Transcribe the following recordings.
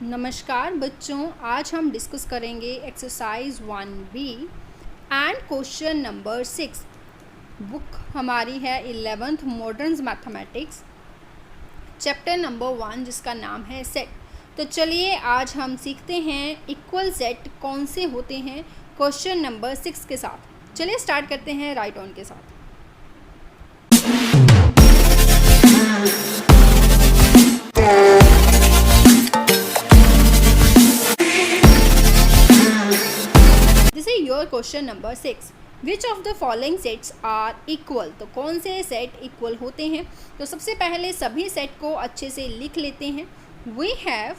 नमस्कार बच्चों, आज हम डिस्कस करेंगे exercise 1B and question number 6। Book हमारी है 11th modern mathematics, chapter number 1 जिसका नाम है सेट। तो चलिए आज हम सीखते हैं इक्वल सेट कौन से होते हैं क्वेश्चन नंबर 6 के साथ। चलिए स्टार्ट करते हैं राइट ऑन के साथ। Your question number 6, which of the following sets are equal. तो कौन से सेट इक्वल होते हैं? तो सबसे पहले सभी सेट को अच्छे से लिख लेते हैं, वी हैव,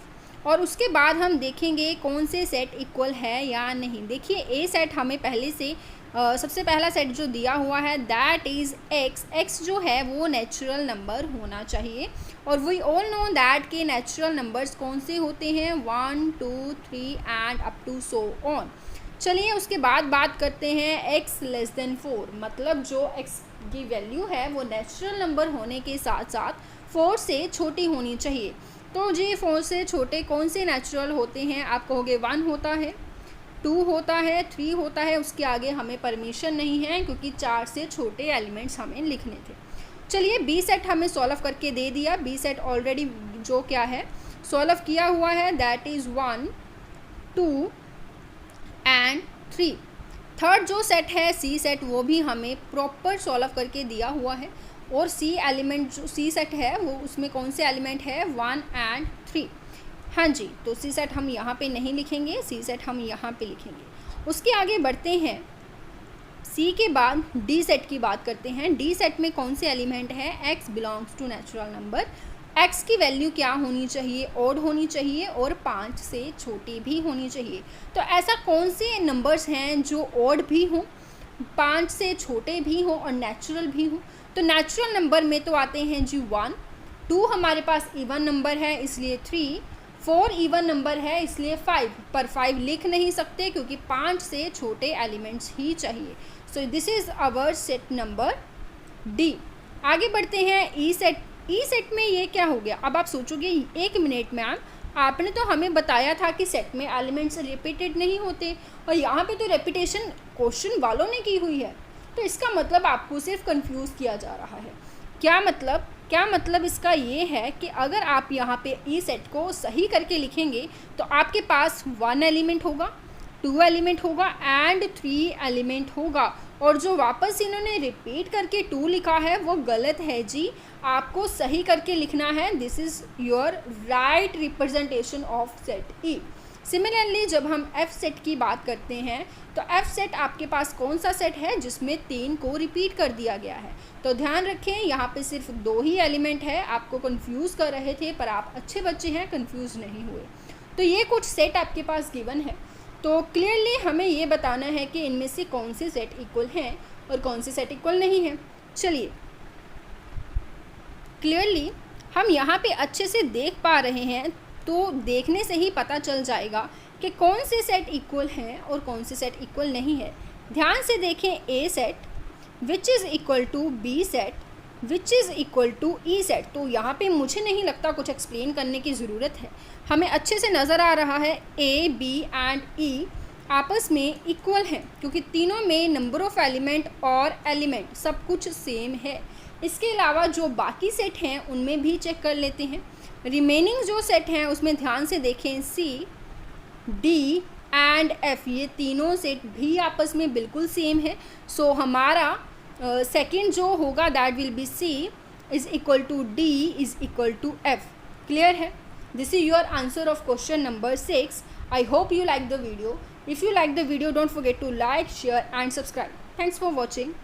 और उसके बाद हम देखेंगे कौन से सेट इक्वल है या नहीं। देखिए ए सेट हमें पहले से सबसे पहला सेट जो दिया हुआ है दैट इज़ एक्स। एक्स जो है वो नेचुरल नंबर होना चाहिए, और वी ऑल नो दैट के नेचुरल नंबर्स कौन से होते हैं 1, 2, 3 and up to so on. चलिए उसके बाद बात करते हैं x लेस देन 4, मतलब जो x की वैल्यू है वो नेचुरल नंबर होने के साथ साथ 4 से छोटी होनी चाहिए। तो जी 4 से छोटे कौन से नेचुरल होते हैं? आप कहोगे 1 होता है, 2 होता है, 3 होता है, उसके आगे हमें परमिशन नहीं है क्योंकि 4 से छोटे एलिमेंट्स हमें लिखने थे। चलिए बी सेट हमें सॉल्व करके दे दिया। बी सेट ऑलरेडी जो क्या है सॉल्व किया हुआ है दैट इज़ 1, 2 एंड 3। थर्ड जो सेट है सी सेट वो भी हमें प्रॉपर सॉल्व करके दिया हुआ है, और सी एलिमेंट जो सी सेट है वो उसमें कौन से एलिमेंट है 1 एंड 3। हाँ जी, तो सी सेट हम यहाँ पे नहीं लिखेंगे, सी सेट हम यहाँ पे लिखेंगे। उसके आगे बढ़ते हैं, सी के बाद डी सेट की बात करते हैं। डी सेट में कौन से एलिमेंट है? X belongs to natural number. X की वैल्यू क्या होनी चाहिए? ऑड होनी चाहिए और 5 से छोटी भी होनी चाहिए। तो ऐसा कौन से नंबर्स हैं जो ऑड भी हों, 5 से छोटे भी हों और नेचुरल भी हों? तो नेचुरल नंबर में तो आते हैं जी 1, 2 हमारे पास इवन नंबर है इसलिए 3, 4 इवन नंबर है इसलिए 5, पर 5 लिख नहीं सकते क्योंकि 5 से छोटे एलिमेंट्स ही चाहिए। So this is our set number D. आगे बढ़ते हैं ई सेट। ई सेट में ये क्या हो गया? अब आप सोचोगे 1 मिनट मैम, आपने तो हमें बताया था कि सेट में एलिमेंट्स रिपीटेड नहीं होते, और यहाँ पे तो रेपिटेशन क्वेश्चन वालों ने की हुई है। तो इसका मतलब आपको सिर्फ कंफ्यूज किया जा रहा है। क्या मतलब? क्या मतलब इसका ये है कि अगर आप यहाँ पे ई सेट को सही करके लिखेंगे तो आपके पास 1 एलिमेंट होगा, 2 एलिमेंट होगा एंड 3 एलिमेंट होगा, और जो वापस इन्होंने रिपीट करके 2 लिखा है वो गलत है जी, आपको सही करके लिखना है। This is your right representation of set E. Similarly जब हम एफ सेट की बात करते हैं तो एफ सेट आपके पास कौन सा सेट है जिसमें 3 को रिपीट कर दिया गया है? तो ध्यान रखें यहाँ पे सिर्फ 2 ही एलिमेंट है। आपको कंफ्यूज कर रहे थे पर आप अच्छे बच्चे हैं, कंफ्यूज नहीं हुए। तो ये कुछ सेट आपके पास गिवन है, तो क्लियरली हमें ये बताना है कि इनमें से कौन से सेट इक्वल हैं और कौन से सेट इक्वल नहीं हैं। चलिए क्लियरली हम यहाँ पे अच्छे से देख पा रहे हैं, तो देखने से ही पता चल जाएगा कि कौन से सेट इक्वल हैं और कौन से सेट इक्वल नहीं है। ध्यान से देखें, A set which is equal to B set which is equal to E set. तो यहाँ पे मुझे नहीं लगता कुछ एक्सप्लेन करने की ज़रूरत है, हमें अच्छे से नज़र आ रहा है ए, बी एंड ई आपस में इक्वल हैं क्योंकि तीनों में नंबर ऑफ़ एलिमेंट और एलिमेंट सब कुछ सेम है। इसके अलावा जो बाकी सेट हैं उनमें भी चेक कर लेते हैं। रिमेनिंग जो सेट हैं उसमें ध्यान से देखें, सी, डी एंड एफ, ये तीनों सेट भी आपस में बिल्कुल सेम है। सो हमारा सेकेंड जो होगा that will be C is equal to D is equal to F. Clear है? This is your answer of question number 6. I hope you like the video. If you like the video, don't forget to like, share and subscribe. Thanks for watching.